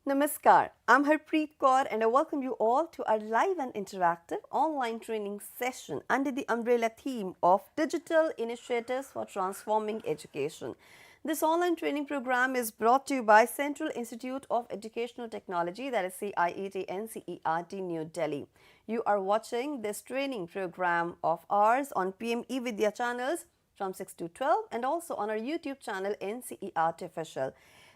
Namaskar, I'm Harpreet Kaur and I welcome you all to our live and interactive online training session under the umbrella theme of Digital Initiatives for Transforming Education. This online training program is brought to you by Central Institute of Educational Technology, that is CIET NCERT New Delhi. You are watching this training program of ours on PM e-Vidya channels from 6 to 12 and also on our YouTube channel NCERT Official.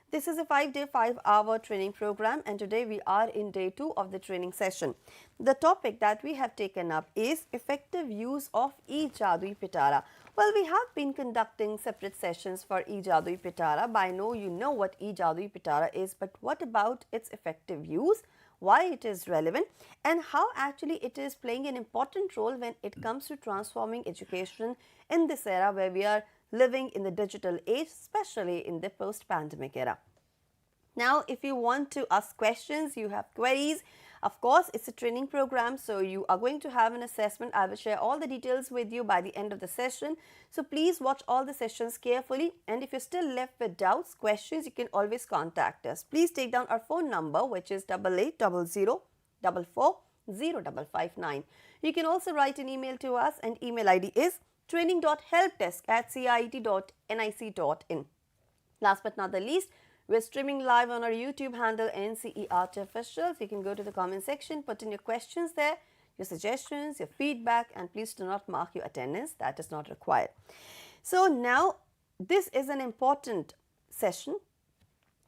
This is a 5-day, 5-hour training program and today we are in day 2 of the training session. The topic that we have taken up is effective use of e-Jaadui Pitara. Well, we have been conducting separate sessions for e-Jaadui Pitara. By now you know what e-Jaadui Pitara is, but what about its effective use? Why it is relevant and how actually it is playing an important role when it comes to transforming education in this era where we are living in the digital age, especially in the post-pandemic era. Now, if you want to ask questions, you have queries, of course, it's a training program, so you are going to have an assessment. I will share all the details with you by the end of the session. So please watch all the sessions carefully, and if you're still left with doubts, questions, you can always contact us. Please take down our phone number, which is 8800 44 You can also write an email to us, and email ID is training.helpdesk@ciet.nic.in. Last but not the least, we're streaming live on our YouTube handle NCERT Official. So you can go to the comment section, put in your questions there, your suggestions, your feedback, and please do not mark your attendance. That is not required. So now this is an important session.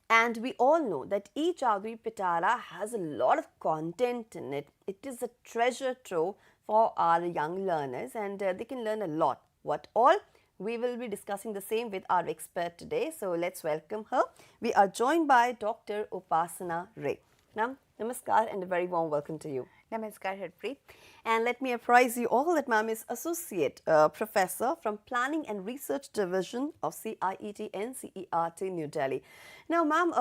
And we all know that e-Jaadui Pitara has a lot of content in it. It is a treasure trove for our young learners and they can learn a lot. What all? We will be discussing the same with our expert today. So let's welcome her. We are joined by Dr. Upasana Ray. Ma'am, namaskar and a very warm welcome to you. Namaskar, Harpreet. And let me apprise you all that ma'am is Associate Professor from Planning and Research Division of CIET NCERT New Delhi. Now ma'am,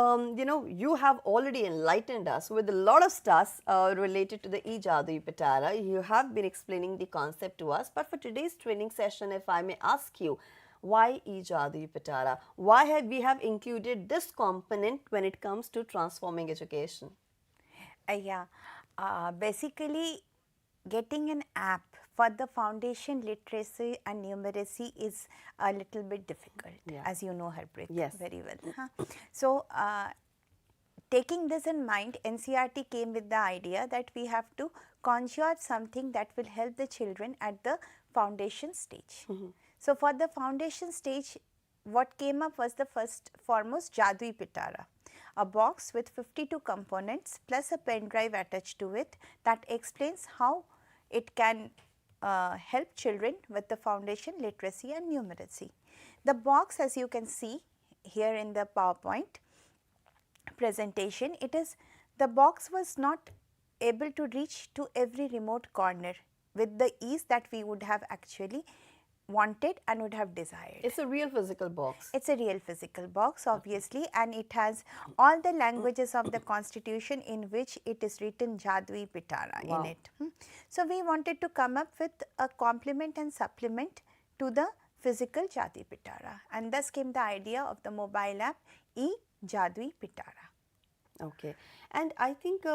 you have already enlightened us with a lot of stuff related to the e-Jaadui Pitara. You have been explaining the concept to us, but for today's training session, if I may ask you, why e-Jaadui Pitara? Why have we included this component when it comes to transforming education? Basically, getting an app for the foundation literacy and numeracy is a little bit difficult, as you know, Harpreet, yes, very well. So, taking this in mind, NCERT came with the idea that we have to conjure something that will help the children at the foundation stage. So, for the foundation stage, what came up was the foremost Jaadui Pitara, a box with 52 components plus a pen drive attached to it that explains how it can help children with the foundation literacy and numeracy. The box, as you can see here in the PowerPoint presentation, the box was not able to reach to every remote corner with the ease that we would have actually wanted and would have desired. It's a real physical box. It's a real physical box, obviously, and it has all the languages of the constitution in which it is written Jaadui Pitara in it. So, we wanted to come up with a complement and supplement to the physical Jaadui Pitara, and thus came the idea of the mobile app e-Jaadui Pitara. Okay. And I think,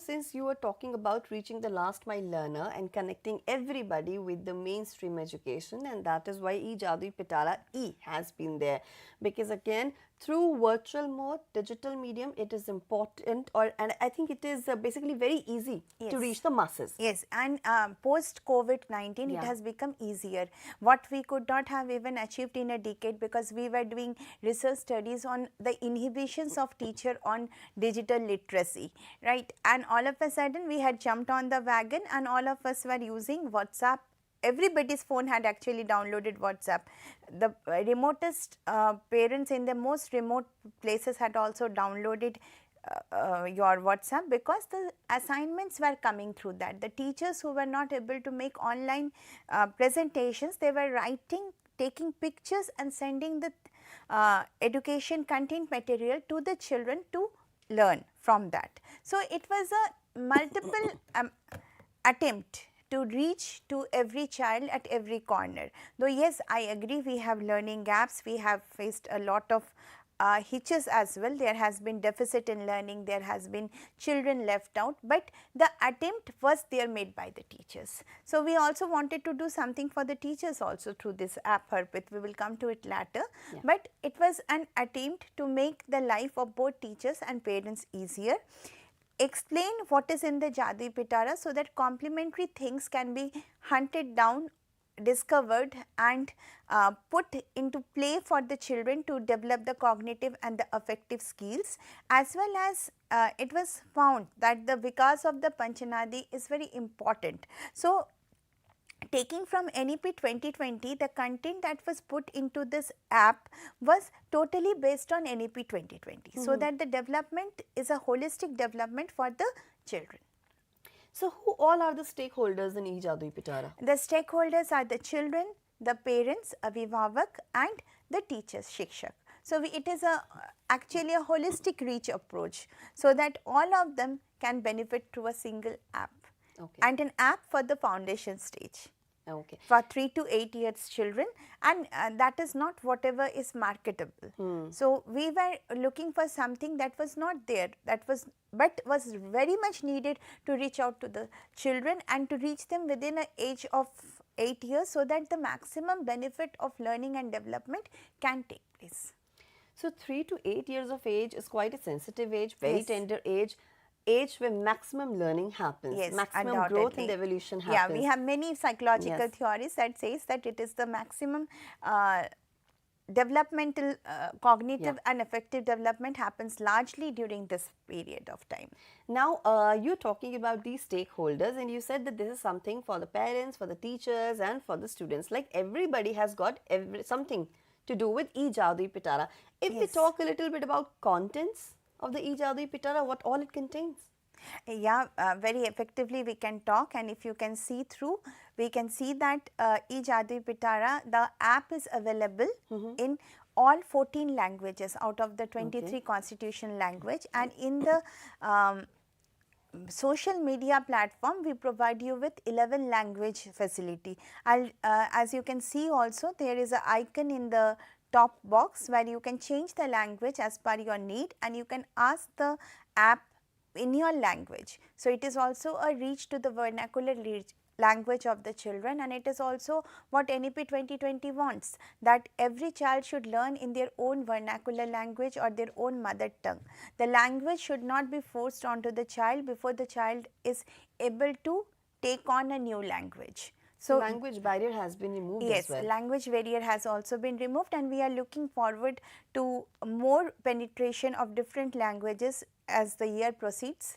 since you were talking about reaching the last mile learner and connecting everybody with the mainstream education, and that is why e-Jaadui Pitara E has been there. Because again, through virtual mode, digital medium, it is important and I think it is basically very easy to reach the masses. Yes, and post COVID-19, it has become easier. What we could not have even achieved in a decade because we were doing research studies on the inhibitions of teacher on digital literacy, right? And all of a sudden, we had jumped on the wagon and all of us were using WhatsApp. Everybody's phone had actually downloaded WhatsApp. The remotest parents in the most remote places had also downloaded your WhatsApp because the assignments were coming through that. The teachers who were not able to make online presentations, they were writing, taking pictures and sending the education content material to the children to learn from that. So, it was a multiple attempt to reach to every child at every corner. Though yes, I agree, we have learning gaps, we have faced a lot of hitches as well. There has been deficit in learning, there has been children left out, but the attempt was there made by the teachers. So, we also wanted to do something for the teachers also through this app, Harpreet. We will come to it later, but it was an attempt to make the life of both teachers and parents easier. Explain what is in the Jaadui Pitara so that complementary things can be hunted down, discovered and put into play for the children to develop the cognitive and the affective skills, as well as it was found that the vikas of the Panchanadi is very important. So, taking from NEP 2020, the content that was put into this app was totally based on NEP 2020, so that the development is a holistic development for the children. So, who all are the stakeholders in e-Jaadui Pitara? The stakeholders are the children, the parents, Avivavak and the teachers, Shikshak. So, it is actually a holistic reach approach, so that all of them can benefit through a single app. And an app for the foundation stage. For 3 to 8 years children, and that is not whatever is marketable. So, we were looking for something that was not there, but was very much needed to reach out to the children and to reach them within an age of 8 years, so that the maximum benefit of learning and development can take place. So, 3 to 8 years of age is quite a sensitive age, very tender age where maximum learning happens, maximum growth and evolution happens. Yeah, we have many psychological theories that says that it is the maximum developmental, cognitive and affective development happens largely during this period of time. Now, you are talking about these stakeholders, and you said that this is something for the parents, for the teachers and for the students. Like everybody has got something to do with e-Jaadui Pitara. If we talk a little bit about contents of the e-Jaadui Pitara, what all it contains? Yeah, very effectively we can talk, and if you can see through, we can see that e-Jaadui Pitara, the app is available in all 14 languages out of the 23 constitutional language, and in the social media platform we provide you with 11 language facility. As you can see also, there is an icon in the top box where you can change the language as per your need, and you can ask the app in your language. So, it is also a reach to the vernacular language of the children, and it is also what NEP 2020 wants, that every child should learn in their own vernacular language or their own mother tongue. The language should not be forced onto the child before the child is able to take on a new language. So, language barrier has been removed as well. Yes, language barrier has also been removed, and we are looking forward to more penetration of different languages as the year proceeds.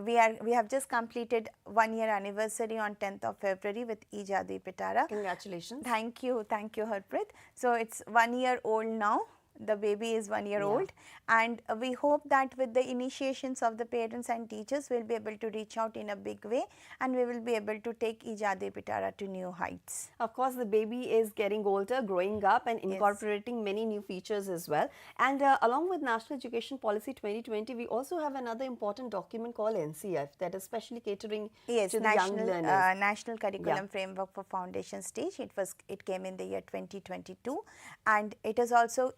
We have just completed 1 year anniversary on 10th of February with e-Jaadui Pitara. Congratulations. Thank you, Harpreet. So, it's 1 year old now. The baby is 1 year old, and we hope that with the initiations of the parents and teachers, we will be able to reach out in a big way, and we will be able to take e-Jaadui Pitara to new heights. Of course, the baby is getting older, growing up and incorporating many new features as well. And along with National Education Policy 2020, we also have another important document called NCERT that is specially catering to the young learners. National Curriculum Framework for Foundation Stage. It came in the year 2022, and it is also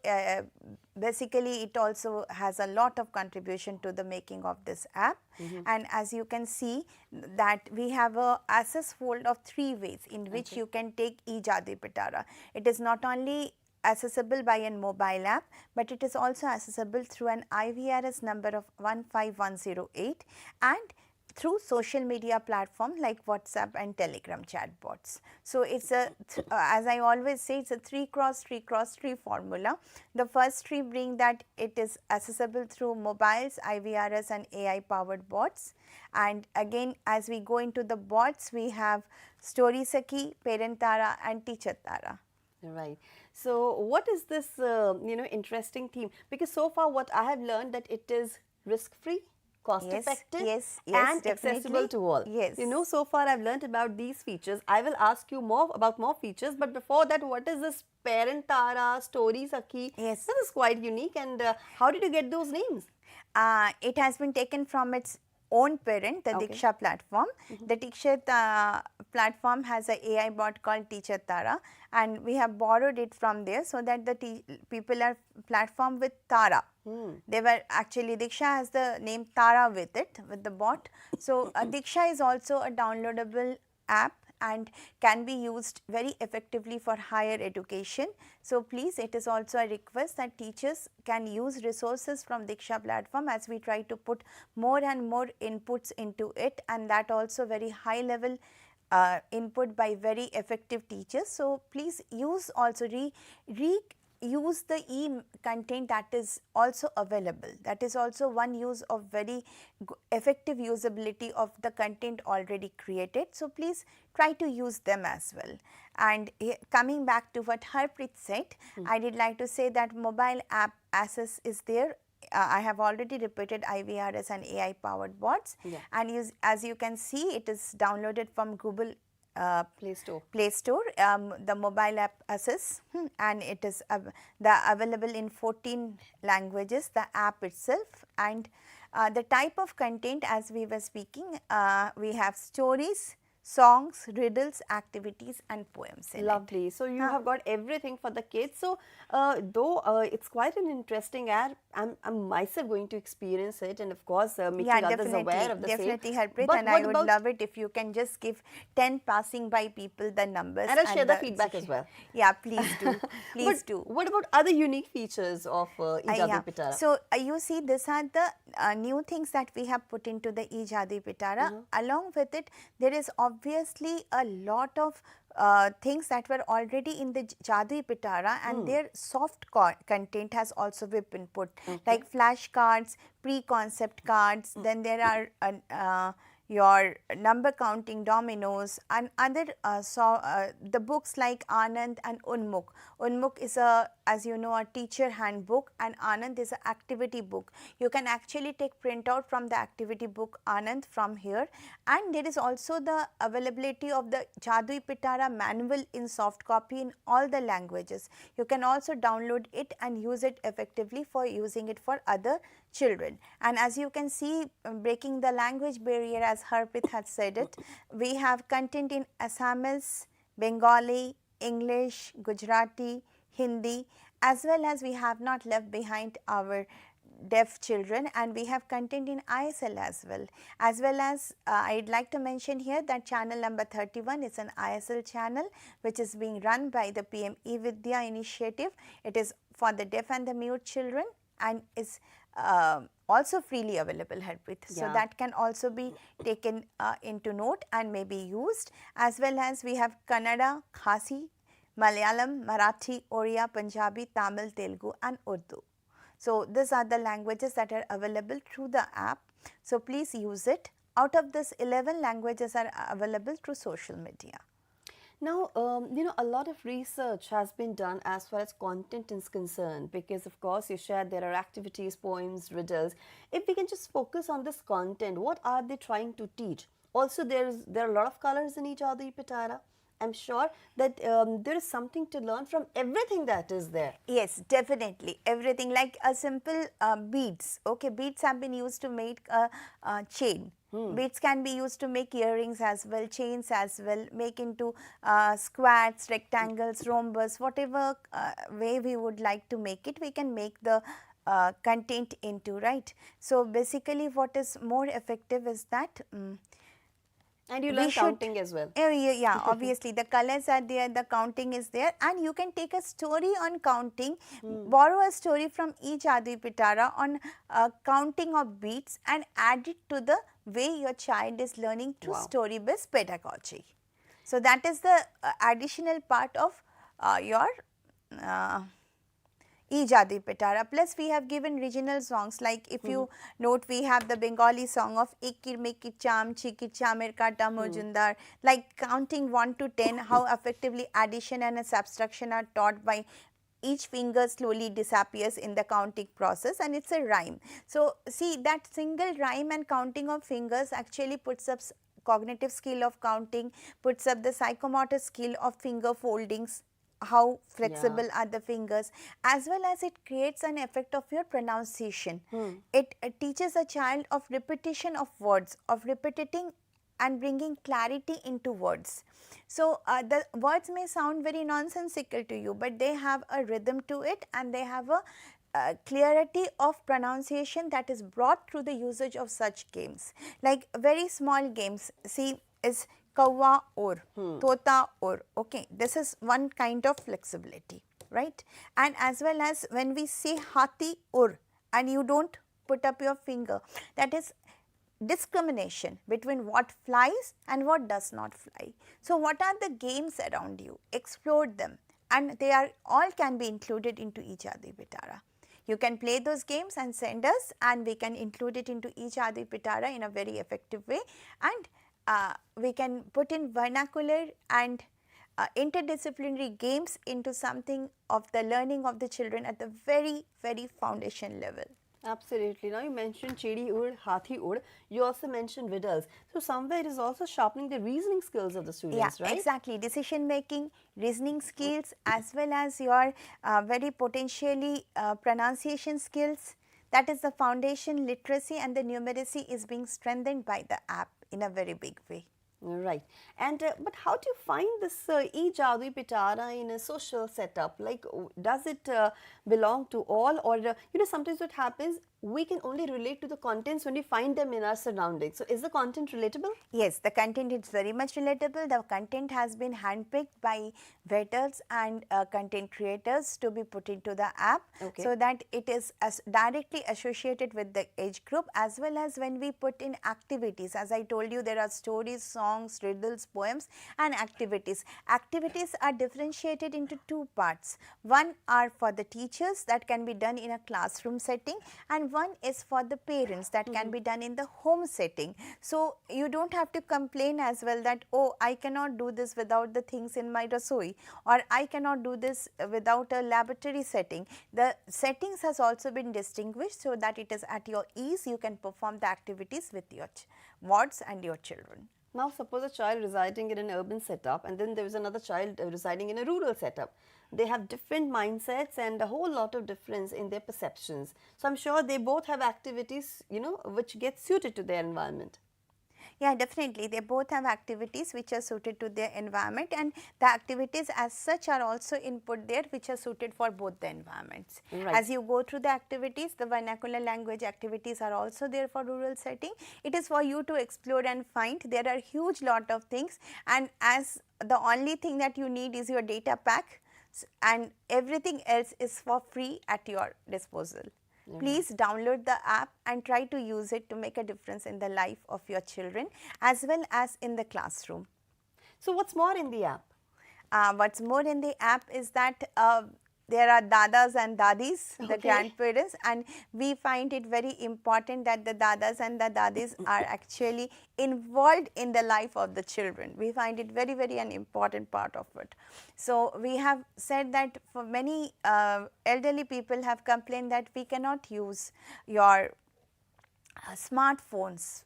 basically it also has a lot of contribution to the making of this app. And as you can see that we have a access fold of 3 ways in which you can take e-Jaadui Pitara. It is not only accessible by a mobile app, but it is also accessible through an IVRS number of 15108 and through social media platform like WhatsApp and Telegram chatbots. So, it is a as I always say, it is a 3x3x3 formula. The first 3 being that it is accessible through mobiles, IVRS and AI powered bots, and again as we go into the bots, we have Story Sakhi, Parent Tara and Teacher Tara. Right. So, what is this interesting theme? Because so far what I have learned that it is risk free, cost effective and accessible to all. So far I have learnt about these features. I will ask you more about more features, but before that, what is this Parent Tara, Story Sakhi? This is quite unique, and how did you get those names? It has been taken from its own parent, the Okay. Diksha platform. The Diksha platform has a AI bot called Teacher Tara, and we have borrowed it from there so that the people are platformed with Tara. They were actually, Diksha has the name Tara with it, with the bot. So Diksha is also a downloadable app and can be used very effectively for higher education. So please, it is also a request that teachers can use resources from Diksha platform as we try to put more and more inputs into it, and that also very high level input by very effective teachers. So please use also use the content that is also available. That is also one use of very effective usability of the content already created. So please try to use them as well. And coming back to what Harpreet said, I did like to say that mobile app access is there. I have already repeated IVRS and AI powered bots, and as you can see, it is downloaded from Google Play Store. The mobile app Assess, and it is available in 14 languages, the app itself. And the type of content, as we were speaking, we have stories, songs, riddles, activities and poems in Lovely. it. So you have got everything for the kids. So though it's quite an interesting app, I'm myself going to experience it, and of course making others aware of the definitely, same. Harpreet, But and what I would about, love it if you can just give 10 passing by people the numbers. and I'll share the feedback as well. Yeah, please do. Please do. What about other unique features of e-Jaadui Pitara? So you see, these are the new things that we have put into the e-Jaadui Pitara. Along with it, there is obviously a lot of things that were already in the Jaadui Pitara, and their soft content has also been put, like flashcards, pre-concept cards. Then there are your number counting dominoes and other the books like Anand and Unmukh. Unmukh is as you know, a teacher handbook, and Anand is an activity book. You can actually take printout from the activity book Anand from here, and there is also the availability of the Jaadui Pitara manual in soft copy in all the languages. You can also download it and use it effectively for using it for other children. And as you can see, breaking the language barrier, as Harpreet had said it, we have content in Assamese, Bengali, English, Gujarati, Hindi, as well as we have not left behind our deaf children, and we have content in ISL as well. I'd like to mention here that channel number 31 is an ISL channel which is being run by the PM e-Vidya initiative. It is for the deaf and the mute children and is also freely available, Harpreet. So that can also be taken into note and may be used, as well as we have Kannada, Khasi, Malayalam, Marathi, Oriya, Punjabi, Tamil, Telugu and Urdu. So these are the languages that are available through the app. So please use it. Out of this, 11 languages are available through social media. Now, you know, a lot of research has been done as far as content is concerned, because of course you shared there are activities, poems, riddles. If we can just focus on this content, what are they trying to teach? Also, there are a lot of colors in e-Jaadui Pitara. I'm sure that there is something to learn from everything that is there. Yes, definitely. Everything, like a simple beads. Okay, beads have been used to make a chain. Beads can be used to make earrings as well, chains as well, make into squares, rectangles, rhombus, whatever way we would like to make it, we can make the content into, right? So basically what is more effective is that and you learn counting as well. Yeah, obviously the colors are there, the counting is there, and you can take a story on counting, borrow a story from e-Jaadui Pitara on counting of beats and add it to the way your child is learning through story-based pedagogy. So that is the additional part of your e-Jaadui Pitara. Plus we have given regional songs, like if you note, we have the Bengali song of Ekir Mekir Cham Chikir Chamer Kata Mojundar, like counting 1 to 10, how effectively addition and subtraction are taught by each finger slowly disappears in the counting process, and it's a rhyme. So see, that single rhyme and counting of fingers actually puts up cognitive skill of counting, puts up the psychomotor skill of finger foldings, how flexible are the fingers, as well as it creates an effect of your pronunciation. It teaches a child of repetition of words, of repeating and bringing clarity into words. So, the words may sound very nonsensical to you, but they have a rhythm to it, and they have a clarity of pronunciation that is brought through the usage of such games. Like very small games, see, is kawa or, tota or, okay. This is one kind of flexibility, right? And as well as when we say hati or, and you don't put up your finger, that is discrimination between what flies and what does not fly. So, what are the games around you? Explore them, and they are all can be included into e-Jaadui Pitara. You can play those games and send us, and we can include it into e-Jaadui Pitara in a very effective way, and we can put in vernacular and interdisciplinary games into something of the learning of the children at the very, very foundation level. Absolutely. Now you mentioned Chedi Ud, Hathi Ud. You also mentioned riddles. So somewhere it is also sharpening the reasoning skills of the students, right? Exactly. Decision making, reasoning skills, as well as your very potentially pronunciation skills. That is the foundation literacy, and the numeracy is being strengthened by the app in a very big way. Right. And but how do you find this e-Jaadui Pitara in a social setup? Like, does it belong to all, or sometimes what happens, we can only relate to the contents when we find them in our surroundings. So, is the content relatable? Yes, the content is very much relatable. The content has been handpicked by vetters and content creators to be put into the app, so that it is directly associated with the age group, as well as when we put in activities. As I told you, there are stories, songs, riddles, poems, and activities. Activities are differentiated into two parts. One are for the teachers, that can be done in a classroom setting, and one is for the parents, that can be done in the home setting. So, you don't have to complain as well that, oh, I cannot do this without the things in my rasoi, or I cannot do this without a laboratory setting. The settings has also been distinguished, so that it is at your ease, you can perform the activities with your wards and your children. Now, suppose a child residing in an urban setup, and then there is another child residing in a rural setup. They have different mindsets and a whole lot of difference in their perceptions. So, I'm sure they both have activities, which get suited to their environment. Yeah, definitely. They both have activities which are suited to their environment, and the activities as such are also input there which are suited for both the environments. Right. As you go through the activities, the vernacular language activities are also there for rural setting. It is for you to explore and find. There are huge lot of things, and as the only thing that you need is your data pack, and everything else is for free at your disposal. Please download the app and try to use it to make a difference in the life of your children as well as in the classroom. So, what's more in the app? What's more in the app is that there are dadas and dadis, the grandparents, and we find it very important that the dadas and the dadis are actually involved in the life of the children. We find it very, very an important part of it. So, we have said that for many elderly people have complained that we cannot use your smartphones.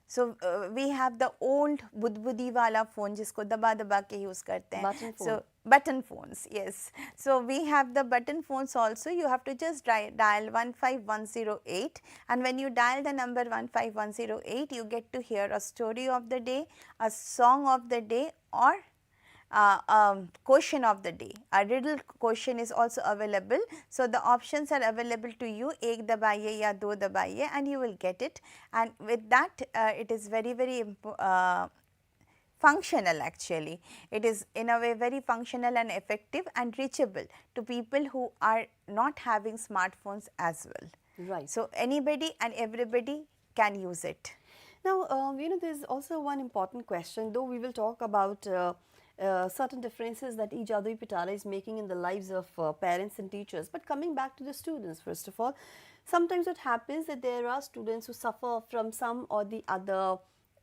So, we have the old budbudi wala phone jisko daba daba ke use karte hain. Button phone. So, button phones, yes. So, we have the button phones also. You have to just dial 15108, and when you dial the number 15108, you get to hear a story of the day, a song of the day, or question of the day. A riddle question is also available. So, the options are available to you, ek dabaiye ya do dabaiye, and you will get it. And with that, it is very, very functional actually. It is in a way very functional and effective and reachable to people who are not having smartphones as well. Right. So, anybody and everybody can use it. Now, there is also one important question, though we will talk about certain differences that e-Jaadui Pitara is making in the lives of parents and teachers. But coming back to the students, first of all, sometimes what happens that there are students who suffer from some or the other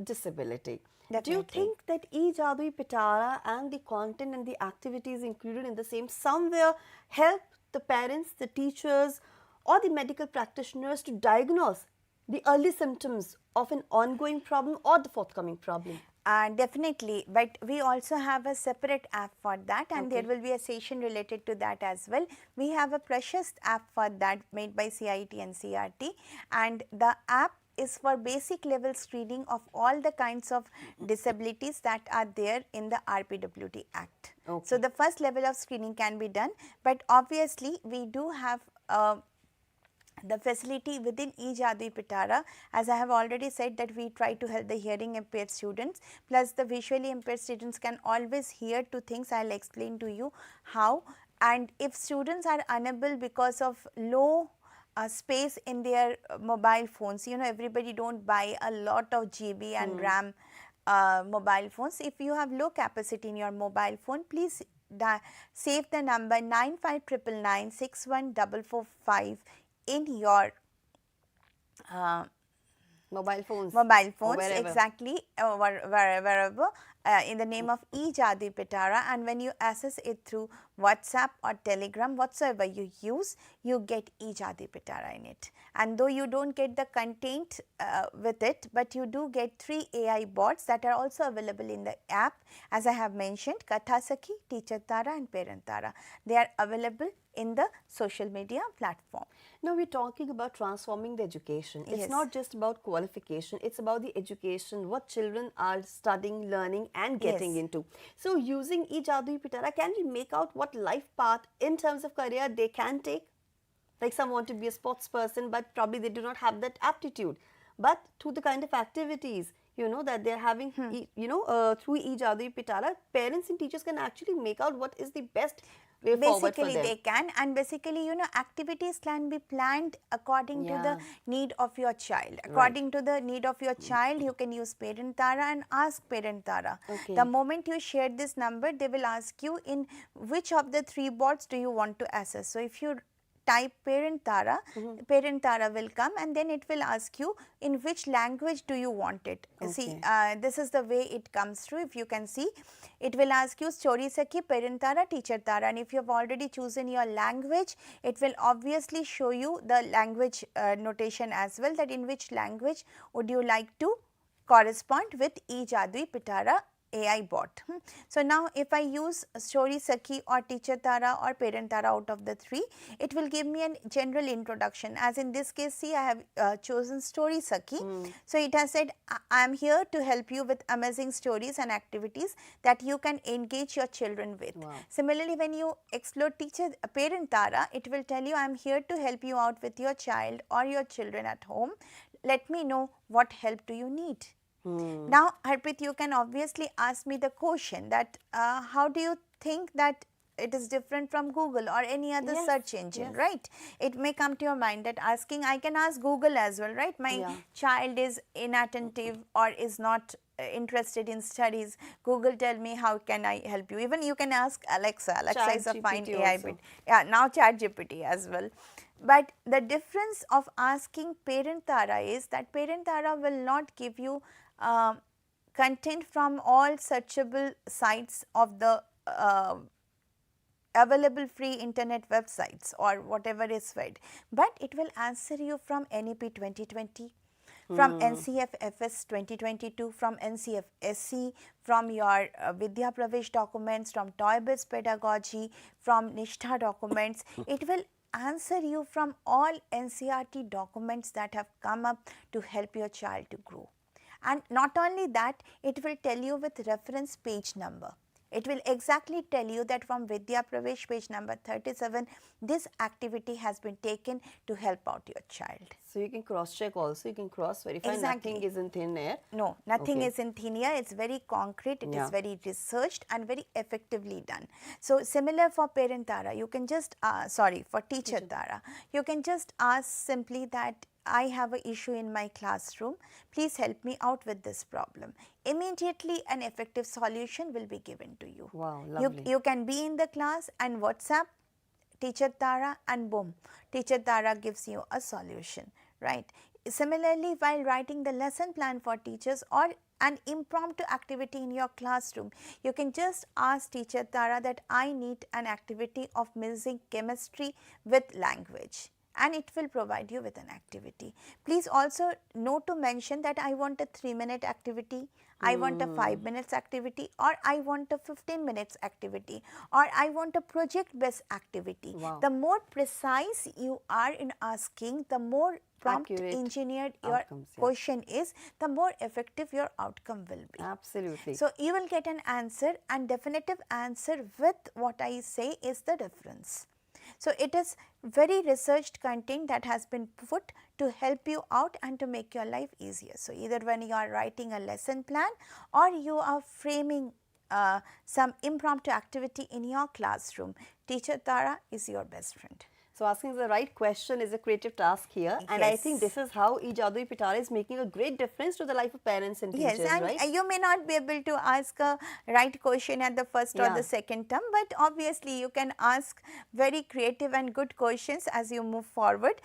disability. Definitely. Do you think that e-Jaadui Pitara and the content and the activities included in the same somewhere help the parents, the teachers, or the medical practitioners to diagnose the early symptoms of an ongoing problem or the forthcoming problem? Definitely, but we also have a separate app for that, and there will be a session related to that as well. We have a precious app for that made by CIT and NCERT, and the app is for basic level screening of all the kinds of disabilities that are there in the RPWD Act. So, the first level of screening can be done, but obviously we do have the facility within e-Jaadui Pitara, as I have already said, that we try to help the hearing impaired students, plus the visually impaired students can always hear two things. I will explain to you how. And if students are unable because of low space in their mobile phones, you know, everybody don't buy a lot of GB and RAM mobile phones. If you have low capacity in your mobile phone, please save the number 9599961445 in your mobile phones, exactly, wherever in the name of e-Jaadui Pitara, and when you access it through WhatsApp or Telegram, whatsoever you use, you get e-Jaadui Pitara in it. And though you don't get the content with it, but you do get 3 AI bots that are also available in the app. As I have mentioned, Katha Sakhi, Teacher Tara and Parent Tara, they are available in the social media platform. Now we're talking about transforming the education. It's not just about qualification, it's about the education, what children are studying, learning and getting into. So using e-Jaadui Pitara, can we make out what life path in terms of career they can take? Like some want to be a sports person, but probably they do not have that aptitude. But through the kind of activities, you know, that they're having, through e-Jaadui Pitara, parents and teachers can actually make out what is the best way forward for them. Basically, they can, and basically, you know, activities can be planned according to the need of your child. According to the need of your child, you can use Parent Tara and ask Parent Tara. The moment you share this number, they will ask you in which of the 3 bots do you want to access. So, if you type Parent Tara, Parent Tara will come, and then it will ask you in which language do you want it. See, this is the way it comes through. If you can see, it will ask you Story Sakhi, Parent Tara, Teacher Tara, and if you have already chosen your language, it will obviously show you the language notation as well, that in which language would you like to correspond with e-Jaadui Pitara AI bot. So, now if I use Story Sakhi or Teacher Tara or Parent Tara out of the 3, it will give me a general introduction. As in this case, see, I have chosen Story Sakhi. So, it has said, I am here to help you with amazing stories and activities that you can engage your children with. Similarly, when you explore Parent Tara, it will tell you, I am here to help you out with your child or your children at home. Let me know what help do you need. Now, Harpreet, you can obviously ask me the question that how do you think that it is different from Google or any other search engine, right? It may come to your mind that asking, I can ask Google as well, right? My child is inattentive or is not interested in studies. Google, tell me how can I help you. Even you can ask Alexa. Alexa is a fine AI bit. Yeah, now ChatGPT as well. But the difference of asking Parent Tara is that Parent Tara will not give you content from all searchable sites of the available free internet websites or whatever is fed, but it will answer you from NEP 2020, from NCFFS 2022, from NCFSC, from your Vidya Pravesh documents, from Toy-based pedagogy, from Nishtha documents. It will answer you from all NCERT documents that have come up to help your child to grow. And not only that, it will tell you with reference page number. It will exactly tell you that from Vidya Pravesh page number 37, this activity has been taken to help out your child. So, you can cross check also, you can cross verify, nothing is in thin air. No, nothing is in thin air, it is very concrete, it is very researched and very effectively done. So, similar for Parent Tara, you can just, for Teacher Tara, you can just ask simply that I have an issue in my classroom, please help me out with this problem. Immediately an effective solution will be given to you. Wow, lovely. You can be in the class and WhatsApp Teacher Tara and boom, Teacher Tara gives you a solution, right? Similarly, while writing the lesson plan for teachers or an impromptu activity in your classroom, you can just ask Teacher Tara that I need an activity of mixing chemistry with language. and it will provide you with an activity. Please also note to mention that I want a 3-minute activity, I want a 5 minutes activity, or I want a 15 minutes activity, or I want a project based activity. Wow. The more precise you are in asking, the more prompt Accurate engineered your outcomes, yeah. question is, the more effective your outcome will be. Absolutely. So, you will get an answer, and definitive answer with what I say is the difference. So, it is very researched content that has been put to help you out and to make your life easier. So, either when you are writing a lesson plan or you are framing some impromptu activity in your classroom, Teacher Tara is your best friend. So asking the right question is a creative task here, and I think this is how e-Jaadui Pitara is making a great difference to the life of parents and teachers, and right? you may not be able to ask a right question at the first or the second term, but obviously you can ask very creative and good questions as you move forward.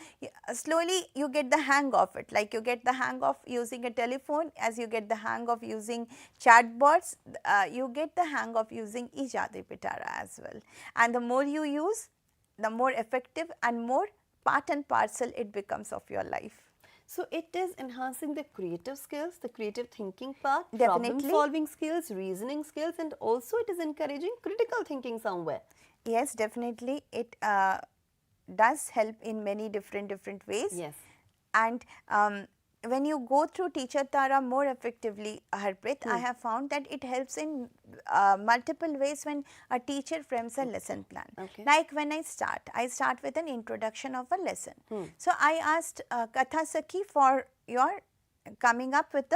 Slowly you get the hang of it, like you get the hang of using a telephone, as you get the hang of using chatbots, you get the hang of using e-Jaadui Pitara as well. And the more you use, the more effective and more part and parcel it becomes of your life. So it is enhancing the creative skills, the creative thinking part, Definitely. problem solving skills, reasoning skills, and also it is encouraging critical thinking somewhere. Yes, definitely it does help in many different ways. Yes. And when you go through Teacher Tara more effectively, Harpreet, I have found that it helps in multiple ways when a teacher frames a lesson plan. Like when I start with an introduction of a lesson. So I asked Katha Sakhi for your coming up with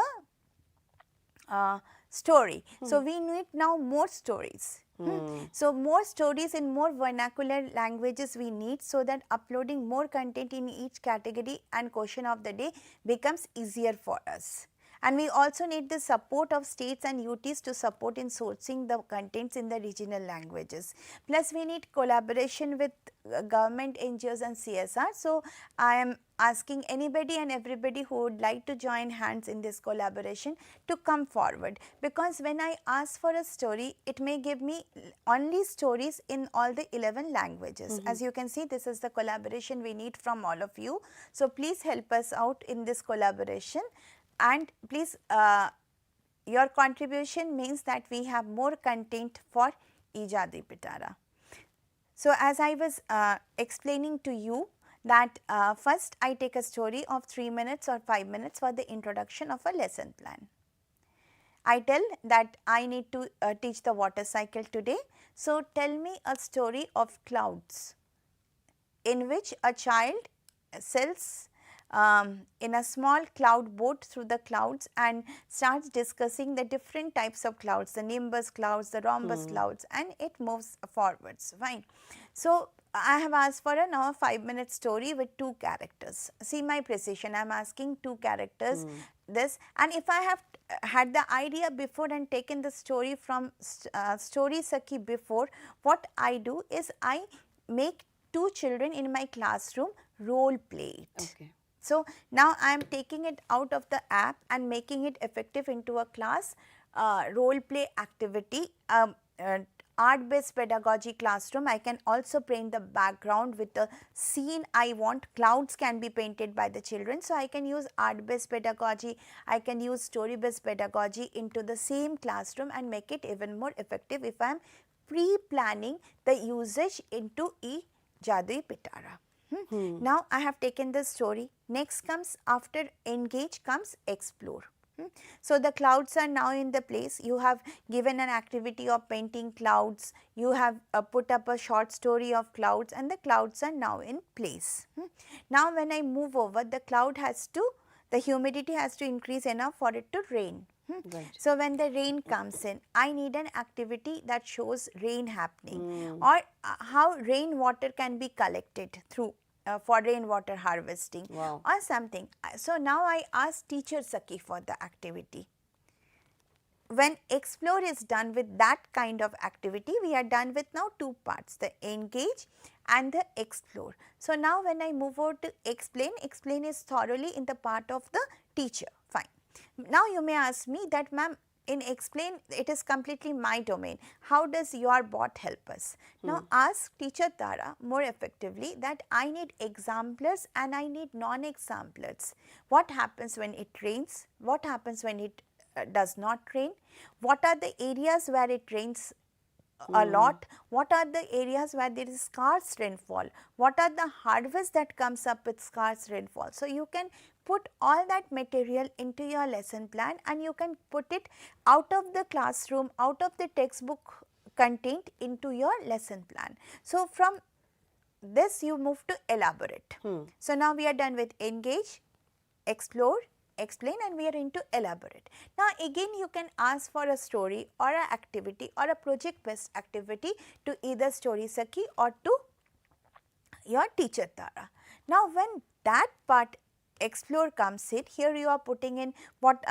a story. So we need now more stories. So more stories in more vernacular languages we need, so that uploading more content in each category and question of the day becomes easier for us. And we also need the support of states and UTs to support in sourcing the contents in the regional languages. Plus we need collaboration with government, NGOs and CSR. So I am asking anybody and everybody who would like to join hands in this collaboration to come forward, because when I ask for a story, it may give me only stories in all the 11 languages. As you can see, this is the collaboration we need from all of you. So please help us out in this collaboration, and please your contribution means that we have more content for e-Jaadui Pitara. So as I was explaining to you that first I take a story of 3 minutes or 5 minutes for the introduction of a lesson plan. I tell that I need to teach the water cycle today. So tell me a story of clouds in which a child sails in a small cloud boat through the clouds and starts discussing the different types of clouds, the nimbus clouds, the rhombus clouds, and it moves forwards. Fine. So I have asked for a now 5-minute story with 2 characters. See my precision, I am asking 2 characters this, and if I have had the idea before and taken the story from Story Sakhi before, what I do is I make 2 children in my classroom role play it. So now I am taking it out of the app and making it effective into a class role play activity. Art based pedagogy classroom, I can also paint the background with the scene I want. Clouds can be painted by the children. So I can use art based pedagogy, I can use story based pedagogy into the same classroom and make it even more effective if I am pre-planning the usage into e-Jaadui Pitara. Now I have taken the story. Next comes, after engage comes explore. So the clouds are now in the place. You have given an activity of painting clouds. You have put up a short story of clouds, and the clouds are now in place. Now when I move over, the cloud has to, the humidity has to increase enough for it to rain. So when the rain comes in, I need an activity that shows rain happening, or how rainwater can be collected through for rainwater harvesting or something. So now I ask Teacher Sakhi for the activity. When explore is done with that kind of activity, we are done with now 2 parts, the engage and the explore. So now when I move over to explain, explain is thoroughly in the part of the teacher. Fine. Now you may ask me that, ma'am, in explain, it is completely my domain. How does your bot help us? Now ask teacher Tara more effectively that I need examplers and I need non-examplers. What happens when it rains? What happens when it does not rain? What are the areas where it rains a lot? What are the areas where there is scarce rainfall? What are the harvests that comes up with scarce rainfall? So you can put all that material into your lesson plan and you can put it out of the classroom, out of the textbook content into your lesson plan. So from this you move to elaborate. So now we are done with engage, explore, explain, and we are into elaborate. Now again you can ask for a story or an activity or a project based activity to either Story Sakhi or to your teacher Tara. Now when that part explore comes in, here you are putting in what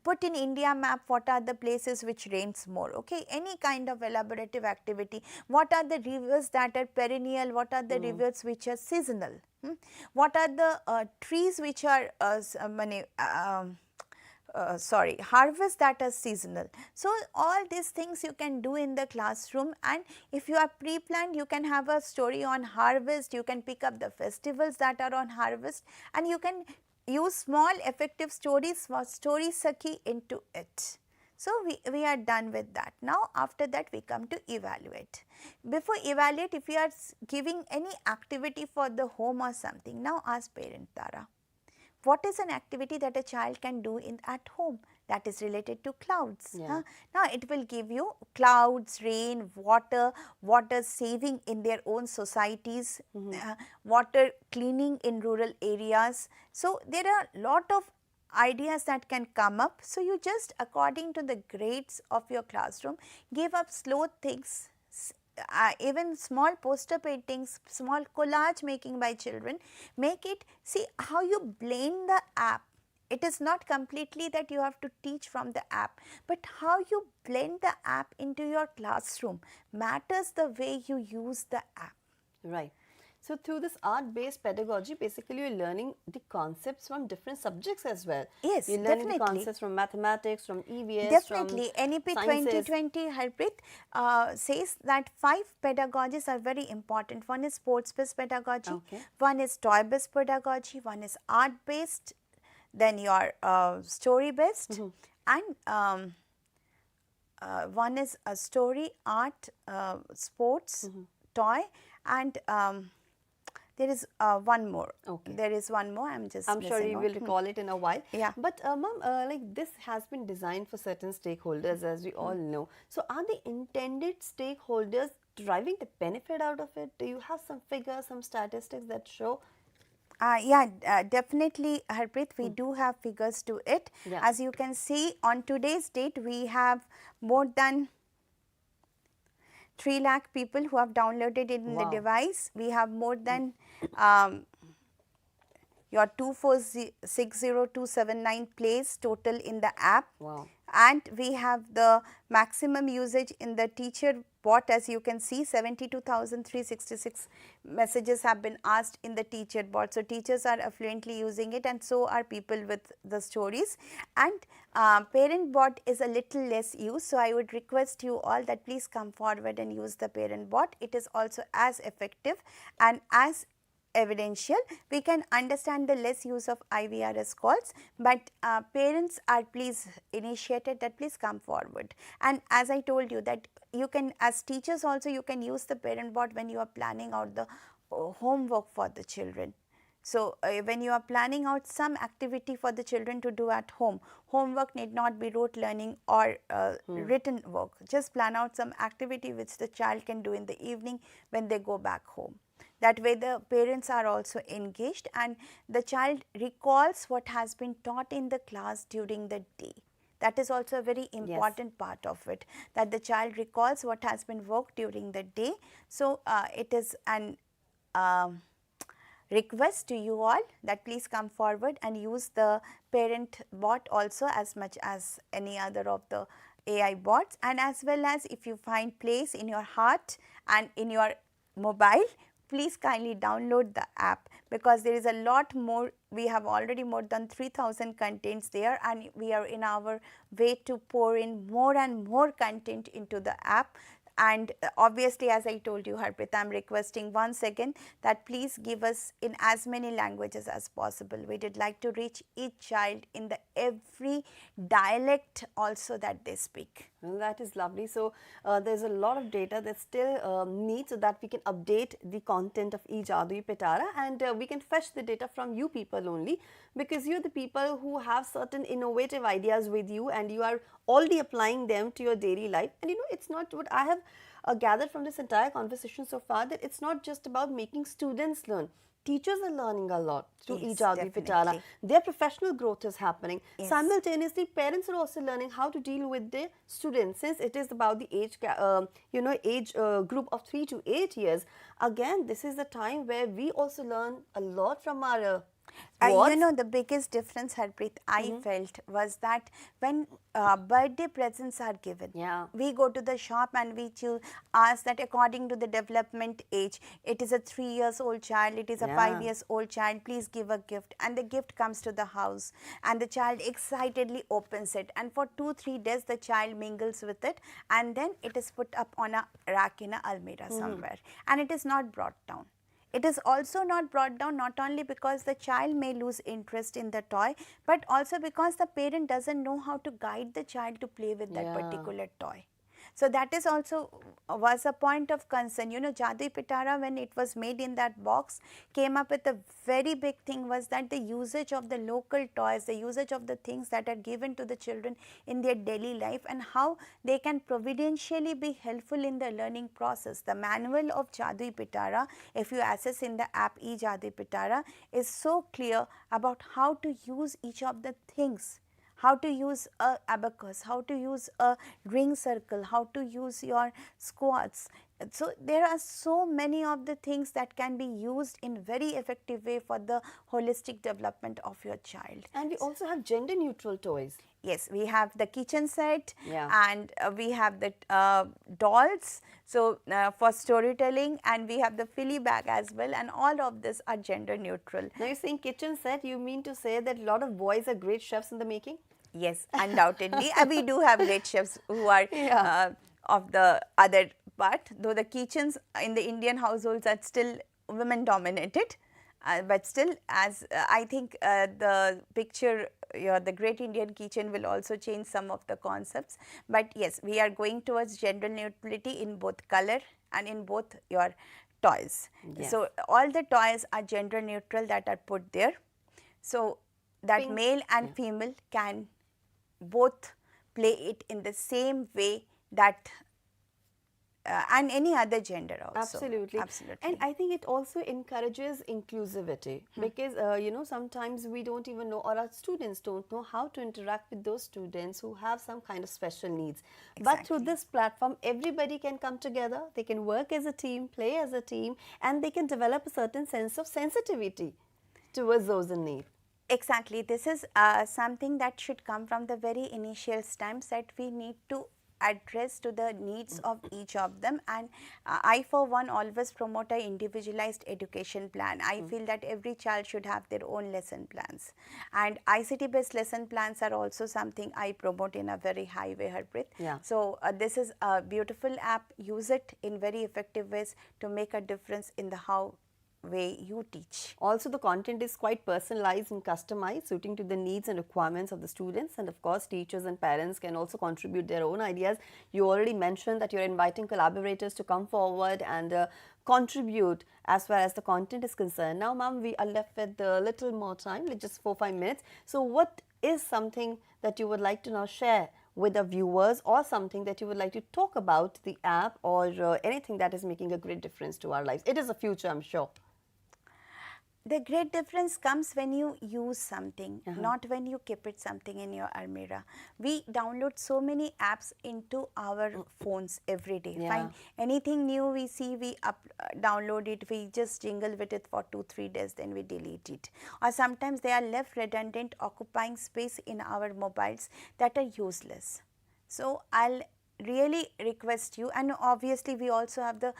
put in India map what are the places which rains more, okay, any kind of elaborative activity. What are the rivers that are perennial, what are the rivers which are seasonal, what are the trees which are harvest that are seasonal. So all these things you can do in the classroom, and if you are pre-planned you can have a story on harvest, you can pick up the festivals that are on harvest, and you can use small effective stories for Story Sakhi into it. So we are done with that. Now after that we come to evaluate. Before evaluate, if you are giving any activity for the home or something, now ask parent Tara, what is an activity that a child can do at home that is related to clouds? Yeah. Now it will give you clouds, rain, water, water saving in their own societies, water cleaning in rural areas. So there are a lot of ideas that can come up. So you just according to the grades of your classroom give up slow things, even small poster paintings, small collage making by children, make it, see how you blend the app. It is not completely that you have to teach from the app, but how you blend the app into your classroom matters the way you use the app. Right. So through this art-based pedagogy, basically you're learning the concepts from different subjects as well. Yes, You're learning definitely. the concepts from mathematics, from EVS, Definitely. from NEP sciences. 2020, Harpreet, says that 5 pedagogies are very important. One is sports-based pedagogy, Okay. one is toy-based pedagogy, one is art-based, then your story-based, and one is a story, art, sports, toy, and there is one more. Okay. There is one more. I'm sure missing you out. will recall it in a while. Yeah. But ma'am, like this has been designed for certain stakeholders, as we all know. So are the intended stakeholders deriving the benefit out of it? Do you have some figures, some statistics that show? Definitely, Harpreet, we do have figures to it. Yeah. As you can see, on today's date, we have more than 3 lakh people who have downloaded it in the Wow. device. We have more than your 2460279 plays total in the app. Wow. And we have the maximum usage in the teacher bot, as you can see, 72,366 messages have been asked in the teacher bot. So teachers are fluently using it, and so are people with the stories. And parent bot is a little less used, so I would request you all that please come forward and use the parent bot. It is also as effective and as evidential. We can understand the less use of IVRS calls, but parents are please initiated that please come forward. And as I told you that you can, as teachers also, you can use the parent bot when you are planning out the homework for the children. So when you are planning out some activity for the children to do at home, homework need not be rote learning or written work. Just plan out some activity which the child can do in the evening when they go back home. That way the parents are also engaged and the child recalls what has been taught in the class during the day. That is also a very important part of it, that the child recalls what has been worked during the day. So it is an request to you all that please come forward and use the parent bot also as much as any other of the AI bots, and as well as if you find place in your heart and in your mobile, please kindly download the app, because there is a lot more. We have already more than 3,000 contents there, and we are in our way to pour in more and more content into the app. And obviously, as I told you, Harpreet, I am requesting once again that please give us in as many languages as possible. We would like to reach each child in the every dialect also that they speak. Well, that is lovely. So, there's a lot of data that still needs so that we can update the content of e-Jaadui Pitara, and we can fetch the data from you people only, because you're the people who have certain innovative ideas with you and you are already applying them to your daily life. And you know, it's not what I have gathered from this entire conversation so far, that it's not just about making students learn. Teachers are learning a lot through Yes, e-Jaadui Pitara. definitely. Their professional growth is happening. Yes. Simultaneously, parents are also learning how to deal with their students, since it is about the age group of 3 to 8 years. Again, this is the time where we also learn a lot from our you know, the biggest difference, Harpreet, I felt was that when birthday presents are given, we go to the shop and we ask that according to the development age, it is a 3 years old child, it is a 5 years old child, please give a gift. And the gift comes to the house and the child excitedly opens it, and for 2-3 days the child mingles with it, and then it is put up on a rack in a almirah somewhere, and it is not brought down. It is also not brought down not only because the child may lose interest in the toy, but also because the parent doesn't know how to guide the child to play with that particular toy. So that is also was a point of concern. You know, Jaadui Pitara, when it was made in that box, came up with a very big thing, was that the usage of the local toys, the usage of the things that are given to the children in their daily life, and how they can providentially be helpful in the learning process. The manual of Jaadui Pitara, if you access in the app e-Jaadui Pitara, is so clear about how to use each of the things. How to use a abacus, how to use a ring circle, how to use your squats. So there are so many of the things that can be used in very effective way for the holistic development of your child. And we also have gender neutral toys. Yes, we have the kitchen set, Yeah. and we have the dolls, so for storytelling, and we have the filly bag as well, and all of this are gender neutral. Now you're saying kitchen set, you mean to say that a lot of boys are great chefs in the making? Yes, undoubtedly. And we do have great chefs who are of the other part, though the kitchens in the Indian households are still women dominated. But still, as I think the picture, the Great Indian Kitchen will also change some of the concepts. But yes, we are going towards gender neutrality in both color and in both your toys. Yes. So all the toys are gender neutral that are put there. So that male and female can both play it in the same way that and any other gender also. Absolutely. Absolutely. And I think it also encourages inclusivity, because you know, sometimes we don't even know, or our students don't know how to interact with those students who have some kind of special needs. But through this platform, everybody can come together, they can work as a team, play as a team, and they can develop a certain sense of sensitivity towards those in need. Exactly. This is something that should come from the very initial times, that we need to address to the needs of each of them. And I for one always promote a individualized education plan. I feel that every child should have their own lesson plans, and ICT based lesson plans are also something I promote in a very high way, Harpreet. Yeah. So this is a beautiful app. Use it in very effective ways to make a difference in the way you teach. Also, the content is quite personalized and customized, suiting to the needs and requirements of the students, and of course teachers and parents can also contribute their own ideas. You already mentioned that you're inviting collaborators to come forward and contribute as far as the content is concerned. Now ma'am, we are left with a little more time, like just 4-5 minutes. So what is something that you would like to now share with the viewers, or something that you would like to talk about the app, or anything that is making a great difference to our lives? It is a future, I'm sure. The great difference comes when you use something, not when you keep it something in your almirah. We download so many apps into our phones every day. Fine. Anything new we see, we download it, we just jingle with it for 2-3 days, then we delete it. Or sometimes they are left redundant, occupying space in our mobiles that are useless. So I'll really request you, and obviously we also have the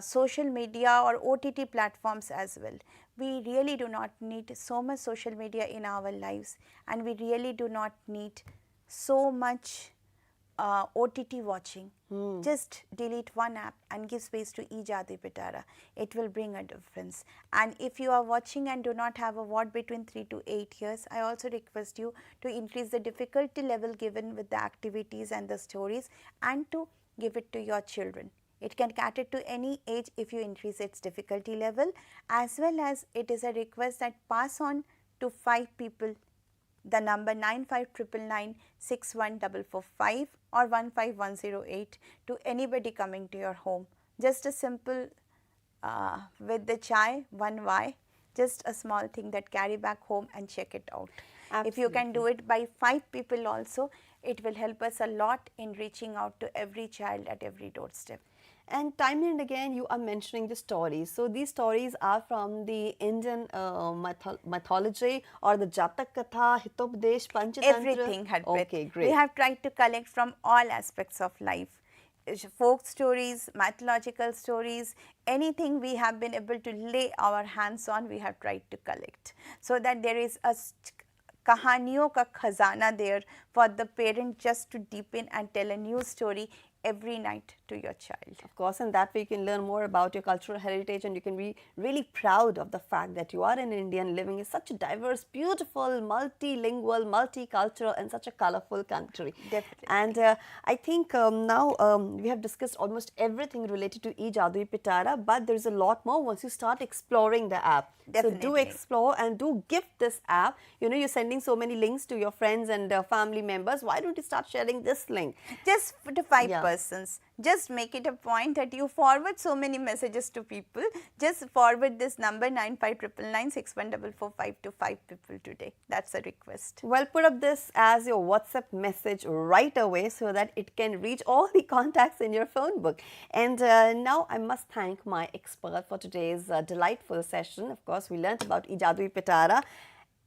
social media or OTT platforms as well. We really do not need so much social media in our lives, and we really do not need so much OTT watching. Just delete one app and give space to e-Jaadui Pitara. It will bring a difference. And if you are watching and do not have a ward between 3 to 8 years, I also request you to increase the difficulty level given with the activities and the stories, and to give it to your children. It can cater to any age if you increase its difficulty level, as well as it is a request that pass on to 5 people the number 9599961445 or 15108 to anybody coming to your home. Just a simple with the chai, one Y, just a small thing that carry back home and check it out. Absolutely. If you can do it by 5 people also, it will help us a lot in reaching out to every child at every doorstep. And time and again you are mentioning the stories. So these stories are from the Indian mythology or the Jatak Katha, Hitopdesh, Panchatantra? Everything, Harpreet. Okay, great. We have tried to collect from all aspects of life. Folk stories, mythological stories, anything we have been able to lay our hands on, we have tried to collect. So that there is a kahaniyon ka khazana there for the parent just to deepen and tell a new story every night to your child. Of course, and that way you can learn more about your cultural heritage, and you can be really proud of the fact that you are an Indian living in such a diverse, beautiful, multilingual, multicultural and such a colorful country. Definitely. And I think now we have discussed almost everything related to e-Jaadui Pitara, but there is a lot more once you start exploring the app. Definitely. So do explore and do gift this app. You know, you're sending so many links to your friends and family members. Why don't you start sharing this link? Just to 5 persons. Just make it a point that you forward so many messages to people. Just forward this number 9599961445 to 5 people today. That's a request. Well, put up this as your WhatsApp message right away so that it can reach all the contacts in your phone book. And now I must thank my expert for today's delightful session. Of course, we learned about e-Jaadui Pitara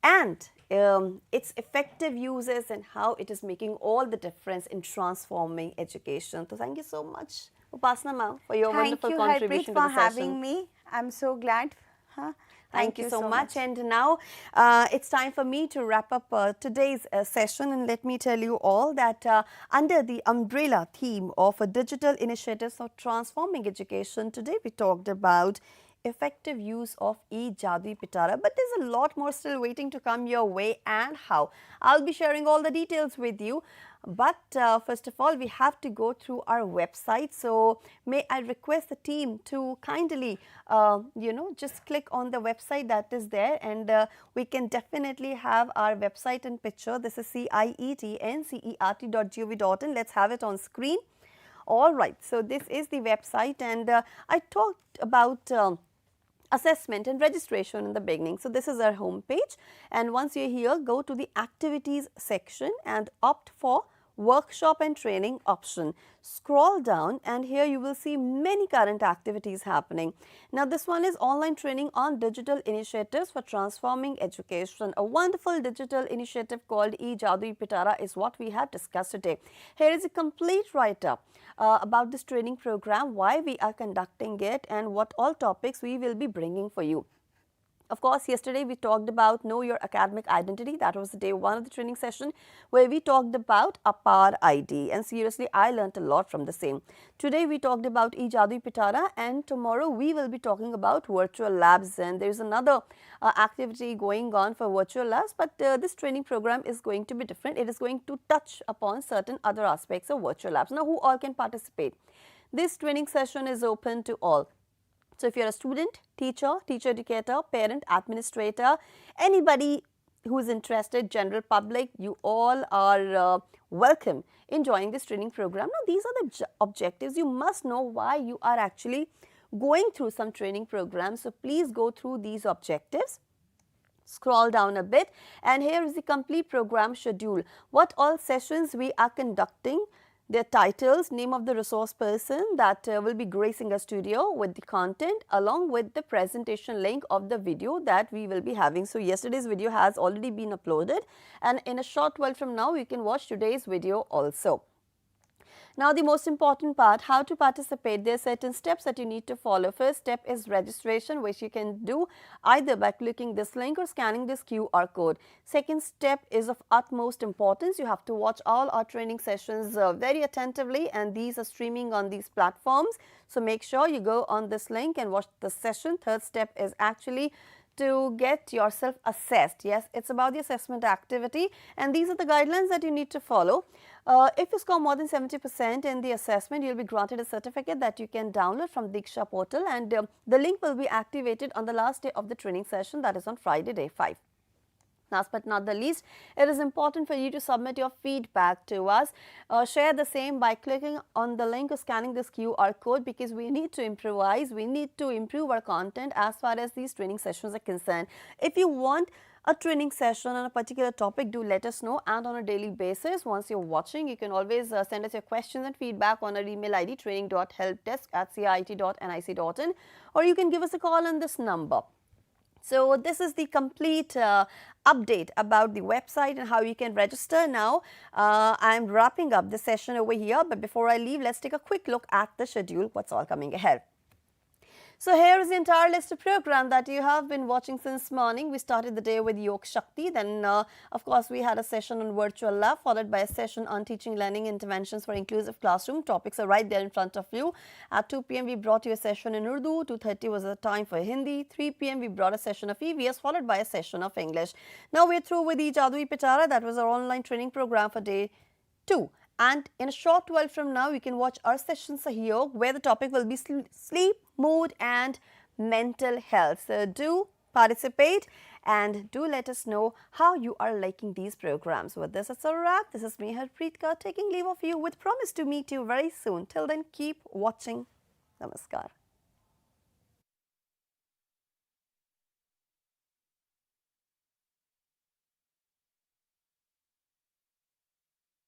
and its effective uses and how it is making all the difference in transforming education. So thank you so much, Upasana ma'am, for your wonderful contribution to the session. Thank you, Harpreet, for having me. I'm so glad. Thank you so much. And now it's time for me to wrap up today's session. And let me tell you all that under the umbrella theme of digital initiatives for transforming education, today we talked about effective use of e-Jaadui Pitara, but there's a lot more still waiting to come your way, and how. I'll be sharing all the details with you, but first of all we have to go through our website. So may I request the team to kindly just click on the website that is there, and we can definitely have our website in picture. This is CIET.NCERT.gov.in. Let's have it on screen. All right, so this is the website, and I talked about assessment and registration in the beginning. So this is our home page, and once you're here, go to the activities section and opt for workshop and training option. Scroll down and here you will see many current activities happening. Now this one is online training on digital initiatives for transforming education. A wonderful digital initiative called e-Jaadui Pitara is what we have discussed today. Here is a complete write-up about this training program, why we are conducting it and what all topics we will be bringing for you. Of course, yesterday we talked about Know Your Academic Identity. That was the day 1 of the training session where we talked about Apar ID, and seriously I learnt a lot from the same. Today we talked about e-Jaadui Pitara, and tomorrow we will be talking about virtual labs, and there is another activity going on for virtual labs, but this training program is going to be different. It is going to touch upon certain other aspects of virtual labs. Now, who all can participate? This training session is open to all. So if you're a student, teacher, teacher educator, parent, administrator, anybody who is interested, general public, you all are welcome in joining this training program. Now these are the objectives. You must know why you are actually going through some training programs. So please go through these objectives. Scroll down a bit, and here is the complete program schedule. What all sessions we are conducting, their titles, name of the resource person that will be gracing a studio with the content, along with the presentation link of the video that we will be having. So yesterday's video has already been uploaded, and in a short while from now you can watch today's video also. Now the most important part, how to participate. There are certain steps that you need to follow. First step is registration, which you can do either by clicking this link or scanning this QR code. Second step is of utmost importance. You have to watch all our training sessions very attentively, and these are streaming on these platforms. So make sure you go on this link and watch the session. Third step is actually to get yourself assessed. Yes, it's about the assessment activity, and these are the guidelines that you need to follow. If you score more than 70% in the assessment, you'll be granted a certificate that you can download from Diksha portal, and the link will be activated on the last day of the training session, that is on Friday, day 5. Last but not the least, it is important for you to submit your feedback to us. Share the same by clicking on the link or scanning this QR code, because we need to improvise, we need to improve our content as far as these training sessions are concerned. If you want a training session on a particular topic, do let us know, and on a daily basis, once you're watching, you can always send us your questions and feedback on our email ID training.helpdesk@cit.nic.in, or you can give us a call on this number. So this is the complete update about the website and how you can register. Now I'm wrapping up the session over here, but before I leave, let's take a quick look at the schedule, what's all coming ahead. So here is the entire list of program that you have been watching since morning. We started the day with Yog Shakti. Then, of course, we had a session on virtual lab, followed by a session on teaching learning interventions for inclusive classroom. Topics are right there in front of you. At 2 p.m., we brought you a session in Urdu. 2:30 was the time for Hindi. 3 p.m., we brought a session of EVS, followed by a session of English. Now we're through with e-Jaadui Pitara. That was our online training program for day 2. And in a short while from now, you can watch our sessions here, where the topic will be sleep, mood and mental health. So do participate and do let us know how you are liking these programs. With this, it's a wrap. This is me, Harpreet Kaur, taking leave of you with promise to meet you very soon. Till then, keep watching. Namaskar.